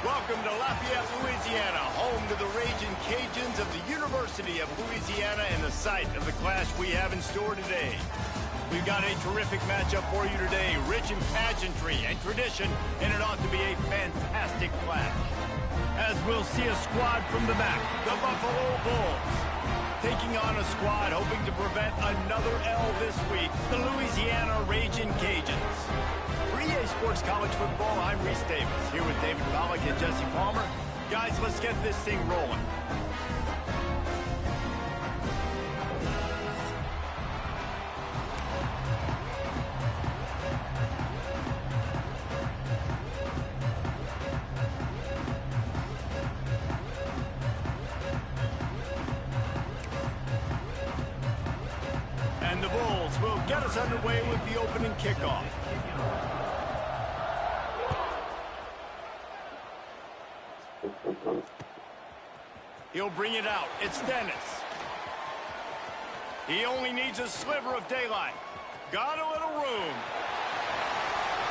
Welcome to Lafayette, Louisiana, home to the Raging Cajuns of the University of Louisiana and the site of the clash we have in store today. We've got a terrific matchup for you today, rich in pageantry and tradition, and it ought to be a fantastic clash. As we'll see a squad from the back, the Buffalo Bulls, taking on a squad hoping to prevent another L this week, the Louisiana Raging Cajuns. For EA Sports College Football, I'm Reese Davis, here with David Pollack and Jesse Palmer. Guys, let's get this thing rolling. And the Bulls will get us underway with the opening kickoff. He'll bring it out. It's Dennis. He only needs a sliver of daylight. Got a little room.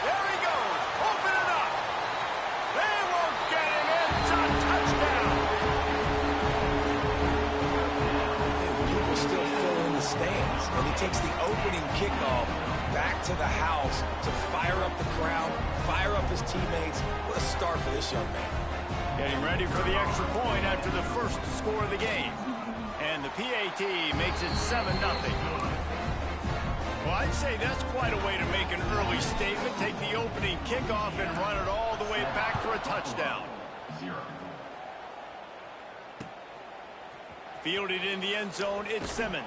There he goes. Open it up. They won't get him in. It's a touchdown. People still fill in the stands. And he takes the opening kickoff back to the house to fire up the crowd, fire up his teammates. What a start for this young man. Getting ready for the extra point after the first score of the game. And the PAT makes it 7-0. Well, I'd say that's quite a way to make an early statement. Take the opening kickoff and run it all the way back for a touchdown. Fielded in the end zone, it's Simmons.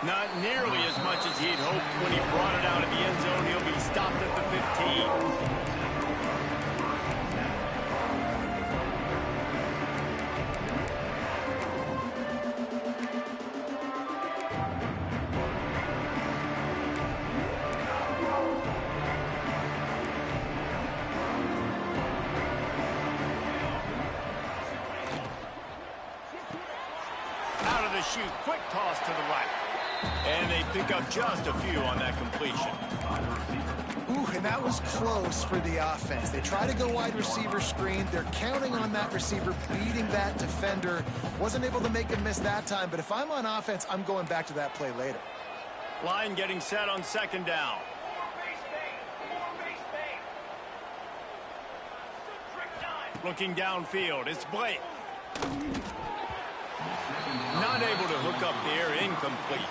Not nearly as much as he'd hoped when he brought it out of the end zone. He'll be stopped at the 15. Shoot, quick toss to the right. And they pick up just a few on that completion. Ooh, and that was close for the offense. They try to go wide receiver screen. They're counting on that receiver beating that defender. Wasn't able to make him miss that time, but if I'm on offense, I'm going back to that play later. Line getting set on second down. Looking downfield, it's Blake. Not able to hook up there, incomplete.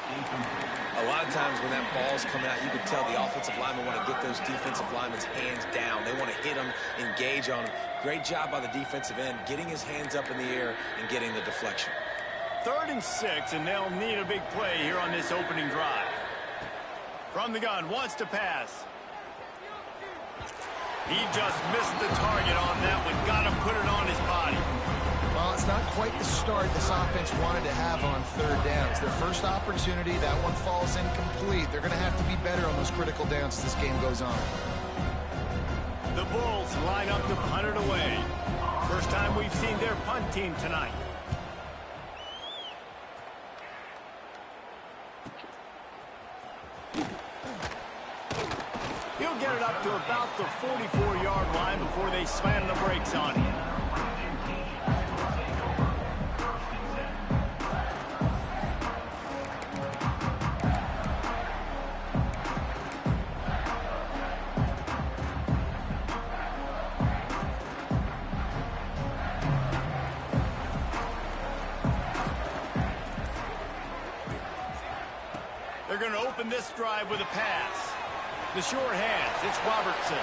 A lot of times when that ball's coming out, you can tell the offensive linemen want to get those defensive linemen's hands down. They want to hit them, engage on them. Great job by the defensive end, getting his hands up in the air and getting the deflection. 3rd and 6, and they'll need a big play here on this opening drive. From the gun, wants to pass. He just missed the target on that one. Got to put it on his body. Well, it's not quite the start this offense wanted to have on 3rd downs. Their first opportunity, that one falls incomplete. They're going to have to be better on those critical downs as this game goes on. The Bulls line up to punt it away. First time we've seen their punt team tonight. He'll get it up to about the 44-yard line before they slam the brakes on him. They're going to open this drive with a pass. The short hands, it's Robertson.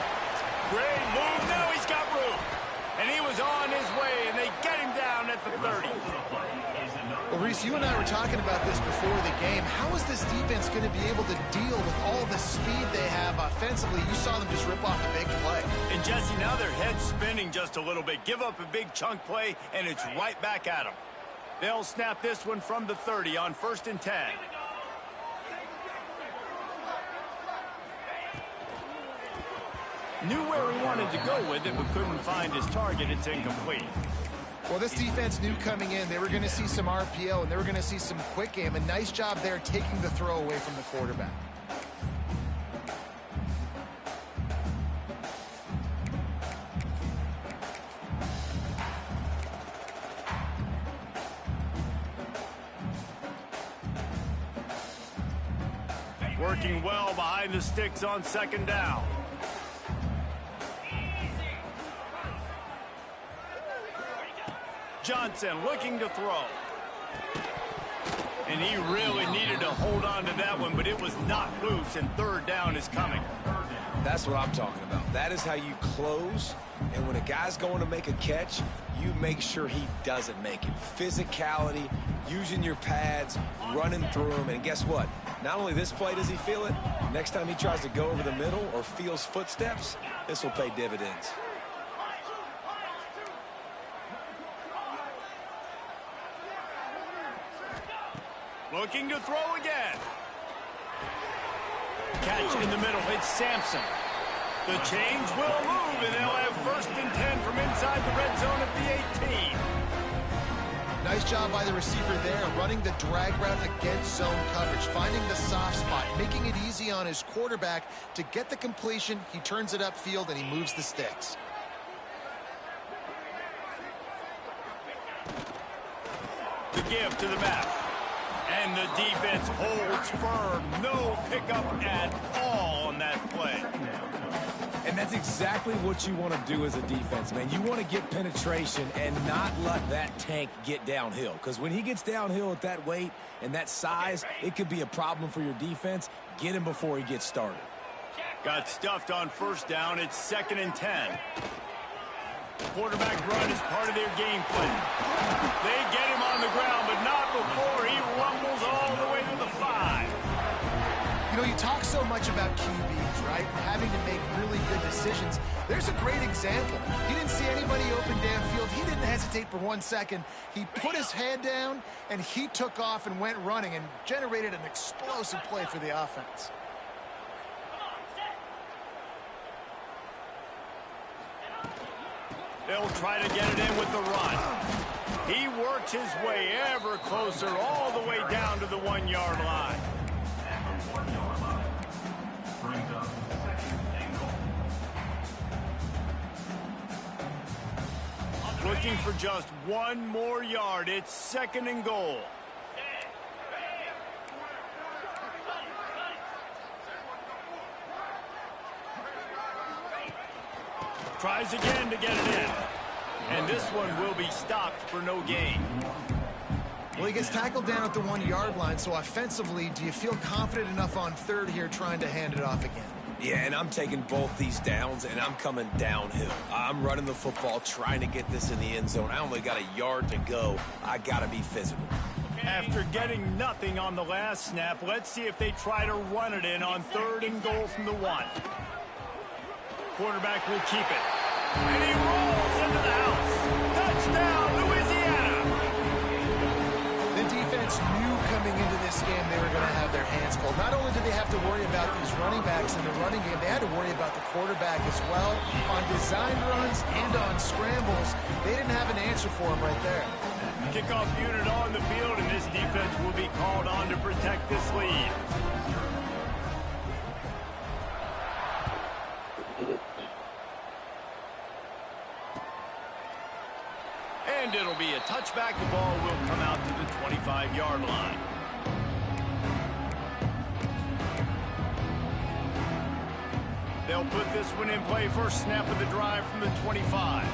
Great move, now he's got room. And he was on his way, and they get him down at the 30. Well, Reese, you and I were talking about this before the game. How is this defense going to be able to deal with all the speed they have offensively? You saw them just rip off a big play. And, Jesse, now their head's spinning just a little bit. Give up a big chunk play, and it's right back at them. They'll snap this one from the 30 on 1st and 10. Knew where he wanted to go with it, but couldn't find his target. It's incomplete. Well, this defense knew coming in they were going to see some RPO and they were going to see some quick game. A nice job there taking the throw away from the quarterback. Working well behind the sticks on 2nd down. Johnson looking to throw. And he really needed to hold on to that one, but it was not loose, and 3rd down is coming. That's what I'm talking about. That is how you close, and when a guy's going to make a catch, you make sure he doesn't make it. Physicality, using your pads, running through him, and guess what? Not only this play does he feel it, next time he tries to go over the middle or feels footsteps, this will pay dividends. Looking to throw again. Catch in the middle. It's Sampson. The change will move, and they'll have 1st and 10 from inside the red zone at the 18. Nice job by the receiver there, running the drag route against zone coverage, finding the soft spot, making it easy on his quarterback to get the completion. He turns it upfield, and he moves the sticks. The give to the back. And the defense holds firm. No pickup at all on that play. And that's exactly what you want to do as a defense, man. You want to get penetration and not let that tank get downhill. Because when he gets downhill at that weight and that size, it could be a problem for your defense. Get him before he gets started. Got stuffed on 1st down. It's 2nd and 10. Quarterback run is part of their game plan. They get him on the ground, but not before he rumbles all the way to the 5. You know, you talk so much about QBs, right? Having to make really good decisions. There's a great example. He didn't see anybody open downfield. He didn't hesitate for 1 second. He put his head down, and he took off and went running and generated an explosive play for the offense. They'll try to get it in with the run. He works his way ever closer all the way down to the 1-yard line. Looking for just 1 more yard. It's 2nd and goal. Tries again to get it in. And this one will be stopped for no gain. Well, he gets tackled down at the 1-yard line, so offensively, do you feel confident enough on 3rd here trying to hand it off again? Yeah, and I'm taking both these downs, and I'm coming downhill. I'm running the football, trying to get this in the end zone. I only got a yard to go. I got to be physical. After getting nothing on the last snap, let's see if they try to run it in on 3rd and goal from the 1. Quarterback will keep it. And he rolls into the house. Touchdown, Louisiana! The defense knew coming into this game they were going to have their hands full. Not only did they have to worry about these running backs in the running game, they had to worry about the quarterback as well. On designed runs and on scrambles, they didn't have an answer for him right there. Kickoff unit on the field, and this defense will be called on to protect this lead. And it'll be a touchback. The ball will come out to the 25-yard line. They'll put this one in play. First snap of the drive from the 25.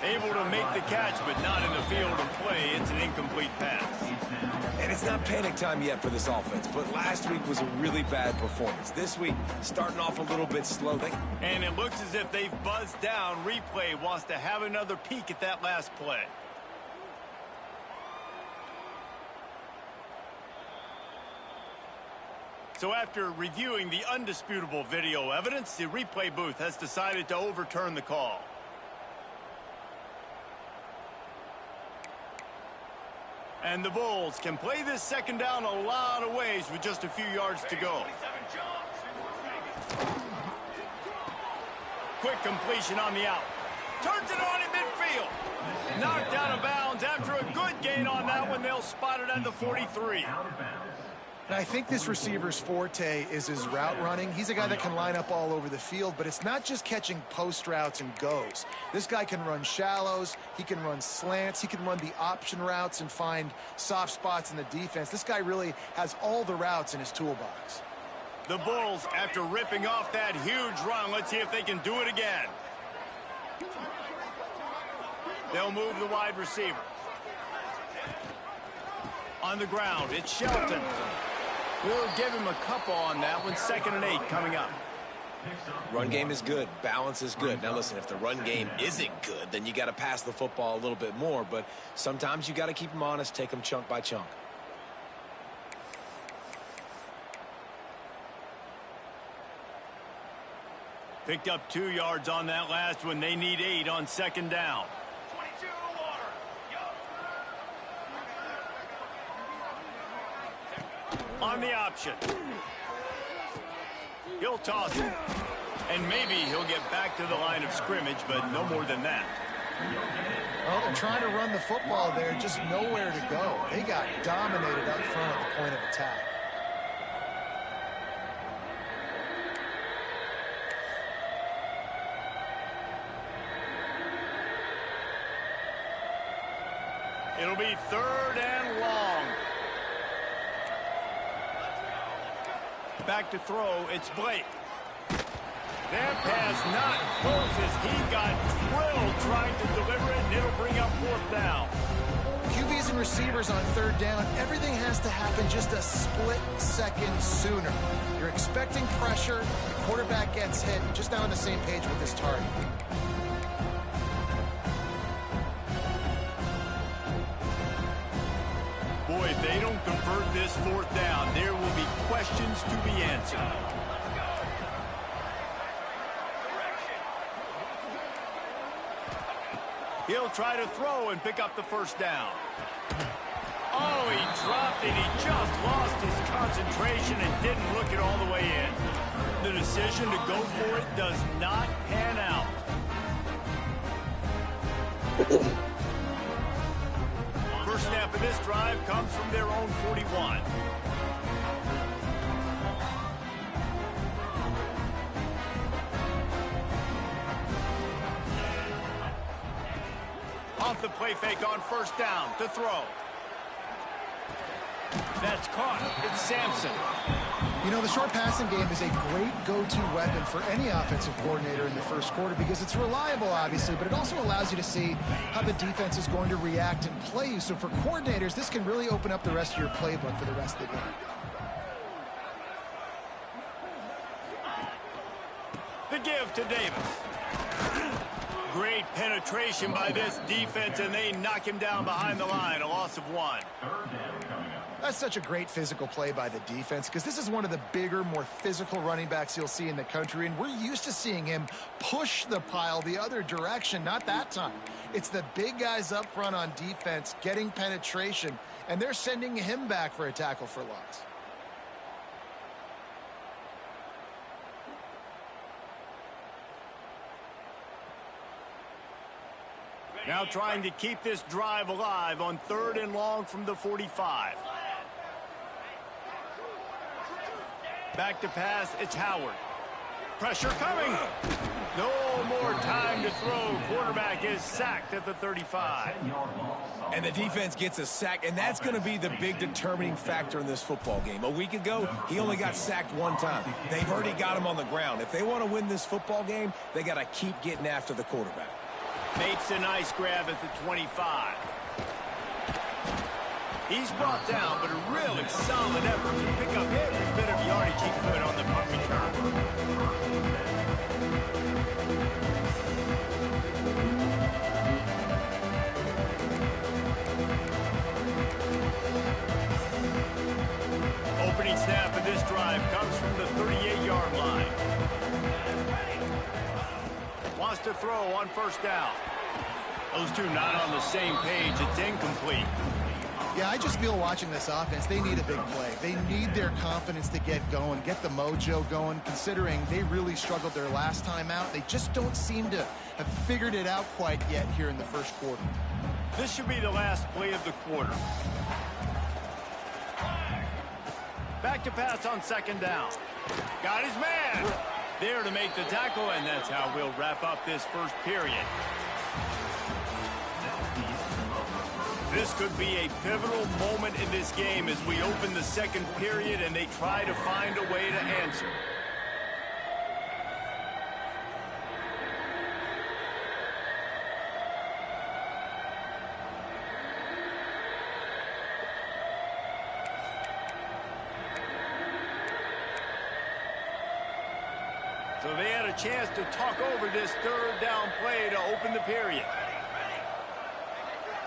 Able to make the the catch, but not in the field of play. It's an incomplete pass. And it's not panic time yet for this offense, but last week was a really bad performance. This week, starting off a little bit slow. And it looks as if they've buzzed down. Replay wants to have another peek at that last play. So after reviewing the undisputable video evidence, the replay booth has decided to overturn the call. And the Bulls can play this second down a lot of ways with just a few yards to go. Quick completion on the out. Turns it on in midfield. Knocked out of bounds after a good gain on that one. They'll spot it at the 43. And I think this receiver's forte is his route running. He's a guy that can line up all over the field, but it's not just catching post routes and goes. This guy can run shallows, he can run slants, he can run the option routes and find soft spots in the defense. This guy really has all the routes in his toolbox. The Bulls, after ripping off that huge run, let's see if they can do it again. They'll move the wide receiver. On the ground, it's Shelton. We'll give him a couple on that one. 2nd and 8 coming up. Run game is good. Balance is good. Now, listen, if the run game isn't good, then you got to pass the football a little bit more. But sometimes you got to keep them honest, take them chunk by chunk. Picked up 2 yards on that last one. They need 8 on 2nd down. On the option. He'll toss it. And maybe he'll get back to the line of scrimmage, but no more than that. Well, they're trying to run the football there, just nowhere to go. They got dominated up front at the point of attack. It'll be 3rd and long. Back to throw, it's Blake. That pass not close as he got drilled trying to deliver it, and it'll bring up 4th down. QBs and receivers on 3rd down, everything has to happen just a split second sooner. You're expecting pressure, the quarterback gets hit, just now on the same page with his target. Boy, if they don't convert this 4th down, there will be questions to be answered. He'll try to throw and pick up the 1st down. Oh, he dropped it. He just lost his concentration and didn't look it all the way in. The decision to go for it does not pan out. First snap of this drive comes from their own 41. Off the play fake on 1st down to throw. That's caught. It's Sampson. You know, the short passing game is a great go-to weapon for any offensive coordinator in the first quarter because it's reliable, obviously, but it also allows you to see how the defense is going to react and play you. So for coordinators, this can really open up the rest of your playbook for the rest of the game. The give to Davis. Great penetration by this defense, and they knock him down behind the line. A loss of 1. That's such a great physical play by the defense because this is one of the bigger, more physical running backs you'll see in the country, and we're used to seeing him push the pile the other direction. Not that time. It's the big guys up front on defense getting penetration, and they're sending him back for a tackle for loss. Now trying to keep this drive alive on 3rd and long from the 45. Back to pass, it's Howard. Pressure coming. No more time to throw. Quarterback is sacked at the 35. And the defense gets a sack, and that's going to be the big determining factor in this football game. A week ago, he only got sacked 1 time. They've already got him on the ground. If they want to win this football game, they got to keep getting after the quarterback. Makes a nice grab at the 25. He's brought down, but a really solid effort to pick up every bit of yardage he could on the punt return. Opening snap of this drive comes from the 38-yard line. Wants to throw on first down. Those two not on the same page. It's incomplete. Yeah, I just feel watching this offense, they need a big play. They need their confidence to get going, get the mojo going, considering they really struggled their last time out. They just don't seem to have figured it out quite yet here in the first quarter. This should be the last play of the quarter. Back to pass on second down. Got his man. There to make the tackle, and that's how we'll wrap up this first period. This could be a pivotal moment in this game as we open the second period and they try to find a way to answer. So they had a chance to talk over this third down play to open the period.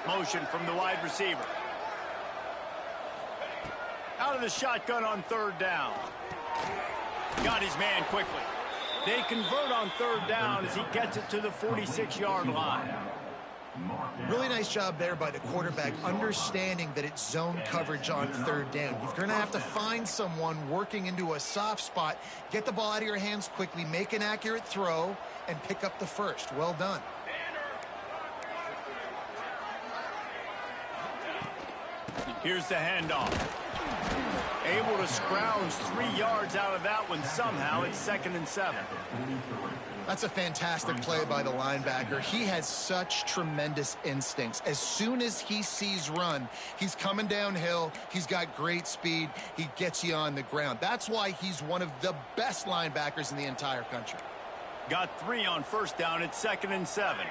Motion from the wide receiver. Out of the shotgun on third down. Got his man quickly. They convert on third down as he gets it to the 46-yard line. Really nice job there by the quarterback, understanding that it's zone coverage on third down. You're going to have to find someone working into a soft spot, get the ball out of your hands quickly, make an accurate throw, and pick up the first. Well done. Here's the handoff. Able to scrounge 3 yards out of that one somehow. It's 2nd and 7. That's a fantastic play by the linebacker. He has such tremendous instincts. As soon as he sees run, he's coming downhill. He's got great speed. He gets you on the ground. That's why he's one of the best linebackers in the entire country. Got 3 on first down. It's 2nd and 7.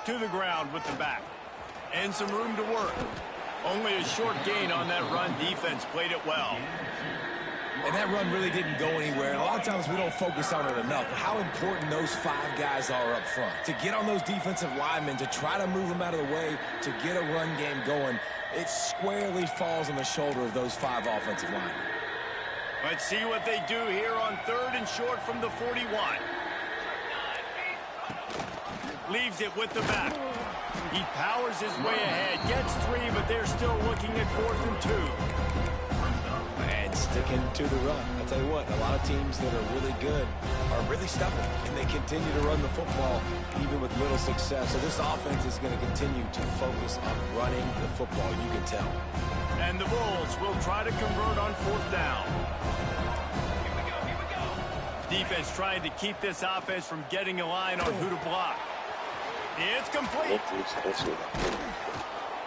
To the ground with the back. And some room to work. Only a short gain on that run. Defense played it well. And that run really didn't go anywhere. And a lot of times we don't focus on it enough. But how important those 5 guys are up front. To get on those defensive linemen, to try to move them out of the way, to get a run game going, it squarely falls on the shoulder of those 5 offensive linemen. Let's see what they do here on 3rd and short from the 41. Leaves it with the back. He powers his way ahead, gets 3, but they're still looking at 4th and 2. And sticking to the run. I'll tell you what, a lot of teams that are really good are really stubborn, and they continue to run the football even with little success. So this offense is going to continue to focus on running the football, you can tell. And the Bulls will try to convert on 4th down. Defense trying to keep this offense from getting a line on who to block. It's complete.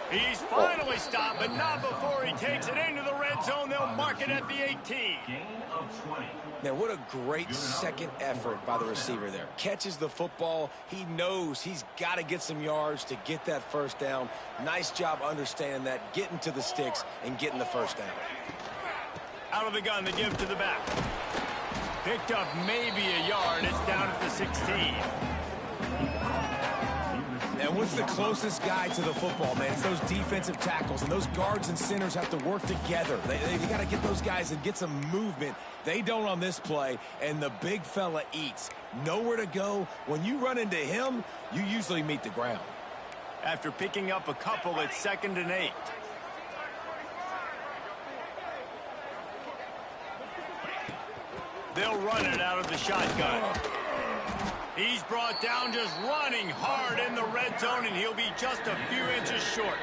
He's finally stopped, but not before he takes it into the red zone. They'll mark it at the 18. Now, what a great second effort by the receiver there. Catches the football. He knows he's got to get some yards to get that first down. Nice job understanding that, getting to the sticks and getting the first down. Out of the gun, they give to the back. Picked up maybe a yard. It's down at the 16. And what's the closest guy to the football, man? It's those defensive tackles, and those guards and centers have to work together. They got to get those guys and get some movement. They don't on this play, and the big fella eats. Nowhere to go. When you run into him, you usually meet the ground. After picking up a couple, it's 2nd and 8. They'll run it out of the shotgun. He's brought down just running hard in the red zone, and he'll be just a few inches short.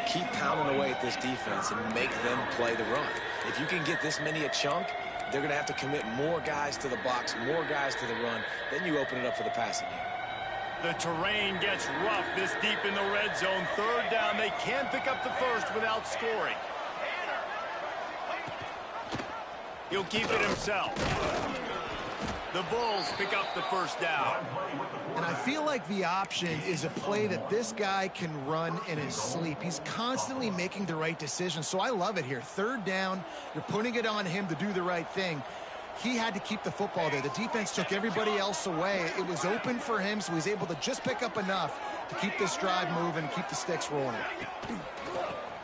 Keep pounding away at this defense and make them play the run. If you can get this many a chunk, they're going to have to commit more guys to the box, more guys to the run. Then you open it up for the passing game. The terrain gets rough this deep in the red zone. 3rd down, they can't pick up the first without scoring. He'll keep it himself. The Bulls pick up the first down. And I feel like the option is a play that this guy can run in his sleep. He's constantly making the right decision, so I love it here. Third down, you're putting it on him to do the right thing. He had to keep the football there. The defense took everybody else away. It was open for him, so he's able to just pick up enough to keep this drive moving, keep the sticks rolling.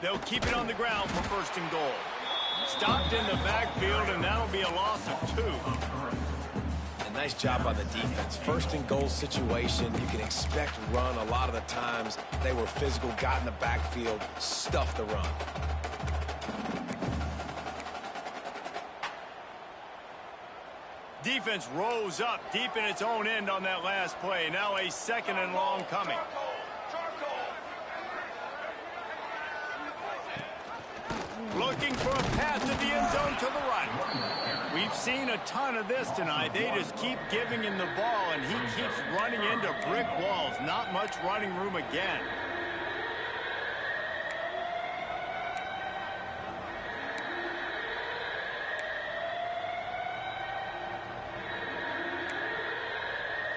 They'll keep it on the ground for first and goal. Stopped in the backfield, and that'll be a loss of 2. Nice job by the defense. First and goal situation, you can expect run a lot of the times. They were physical, got in the backfield, stuffed the run. Defense rose up deep in its own end on that last play. Now a second and long coming. Looking for a pass to the end zone to the right. We've seen a ton of this tonight. They just keep giving him the ball, and he keeps running into brick walls. Not much running room again.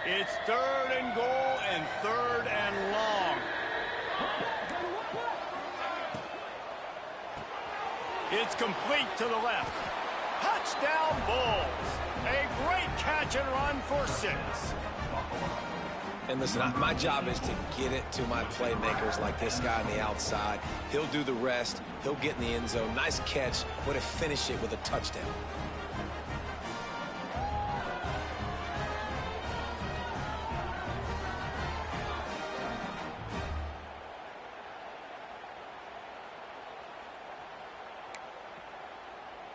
It's third and goal and third and long. It's complete to the left. Touchdown, Bulls. A great catch and run for 6. And listen, my job is to get it to my playmakers like this guy on the outside. He'll do the rest. He'll get in the end zone. Nice catch, but to finish it with a touchdown.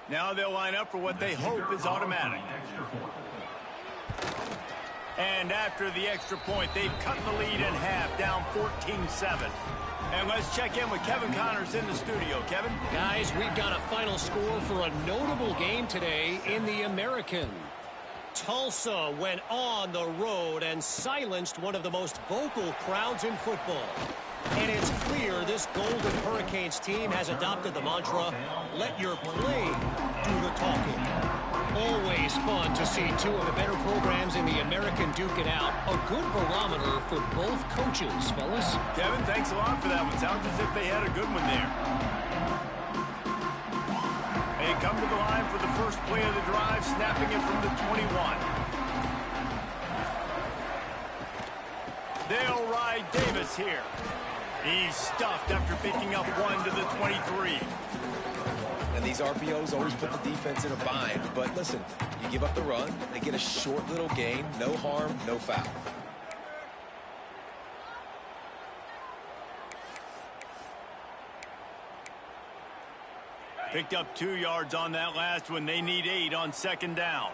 Now they'll line up for what they hope is automatic. And after the extra point, they've cut the lead in half, down 14-7. And let's check in with Kevin Connors in the studio. Kevin? Guys, we've got a final score for a notable game today in the American. Tulsa went on the road and silenced one of the most vocal crowds in football. And it's clear this Golden Hurricanes team has adopted the mantra, let your play do the talking. Always fun to see two of the better programs in the American duke it out. A good barometer for both coaches, fellas. Kevin, thanks a lot for that one. Sounds as if they had a good one there. They come to the line for the first play of the drive, snapping it from the 21. They'll ride Davis here. He's stuffed after picking up 1 to the 23. And these RPOs always put the defense in a bind. But listen, you give up the run, they get a short little gain, no harm, no foul. Picked up 2 yards on that last one. They need 8 on second down.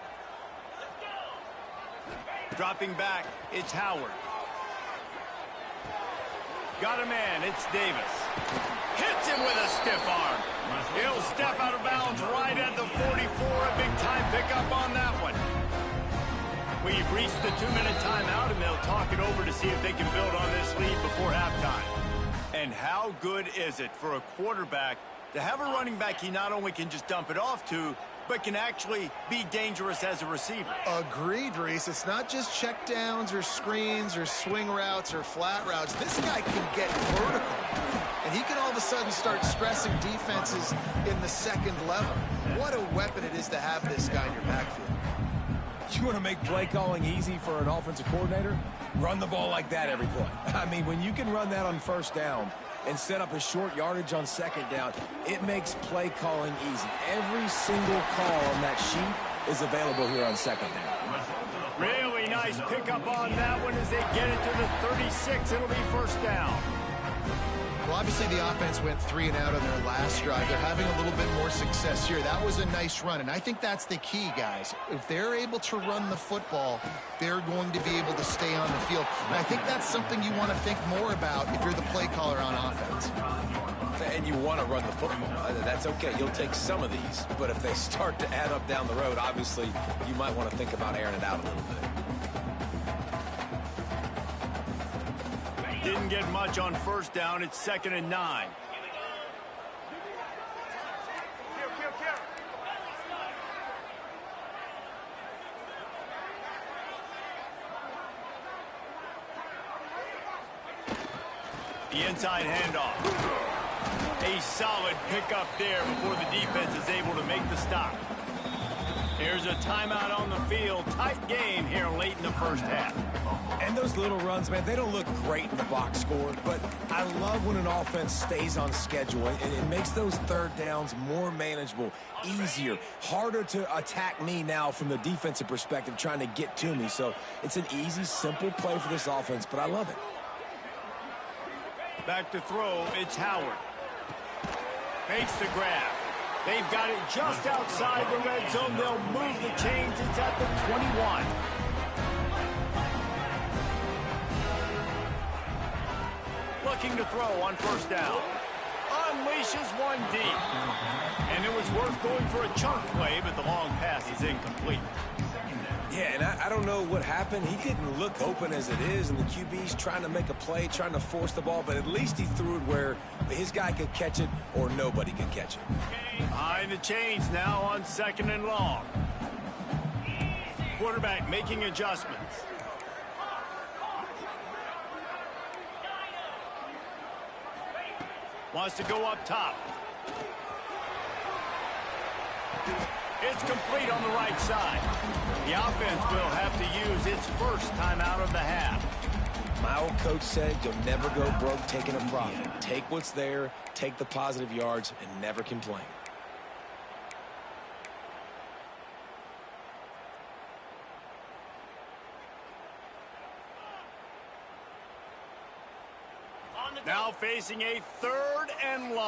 Dropping back, it's Howard. Got a man, it's Davis. Hits him with a stiff arm. He'll step out of bounds right at the 44. A big-time pickup on that one. We've reached the 2-minute timeout, and they'll talk it over to see if they can build on this lead before halftime. And how good is it for a quarterback to have a running back he not only can just dump it off to, but can actually be dangerous as a receiver? Agreed, Reese. It's not just check downs or screens or swing routes or flat routes. This guy can get vertical, and he can all of a sudden start stressing defenses in the second level. What a weapon it is to have this guy in your backfield. You want to make play calling easy for an offensive coordinator? Run the ball like that every play. I mean, when you can run that on first down and set up a short yardage on second down, it makes play calling easy. Every single call on that sheet is available here on second down. Really nice pickup on that one as they get it to the 36. It'll be first down. Well, obviously the offense went 3 and out on their last drive. They're having a little bit more success here. That was a nice run, and I think that's the key, guys. If they're able to run the football, they're going to be able to stay on the field. And I think that's something you want to think more about if you're the play caller on offense. And you want to run the football. That's okay. You'll take some of these. But if they start to add up down the road, obviously you might want to think about airing it out a little bit. Didn't get much on first down. It's 2nd and 9. The inside handoff. A solid pickup there before the defense is able to make the stop. There's a timeout on the field. Tight game here late in the first half. And those little runs, man, they don't look great in the box score, but I love when an offense stays on schedule, and it makes those third downs more manageable, easier, harder to attack me now from the defensive perspective trying to get to me. So it's an easy, simple play for this offense, but I love it. Back to throw, it's Howard. Makes the grab. They've got it just outside the red zone. They'll move the chains. It's at the 21. Looking to throw on first down. Unleashes one deep. And it was worth going for a chunk play, but the long pass is incomplete. Yeah, and I don't know what happened. He didn't look open as it is, and the QB's trying to make a play, trying to force the ball, but at least he threw it where his guy could catch it or nobody could catch it. Behind the chains now on 2nd and long. Quarterback making adjustments. Wants to go up top. It's complete on the right side. The offense will have to use its first timeout of the half. My old coach said you'll never go broke taking a profit. Take what's there, take the positive yards, and never complain. Now facing a 3rd and long.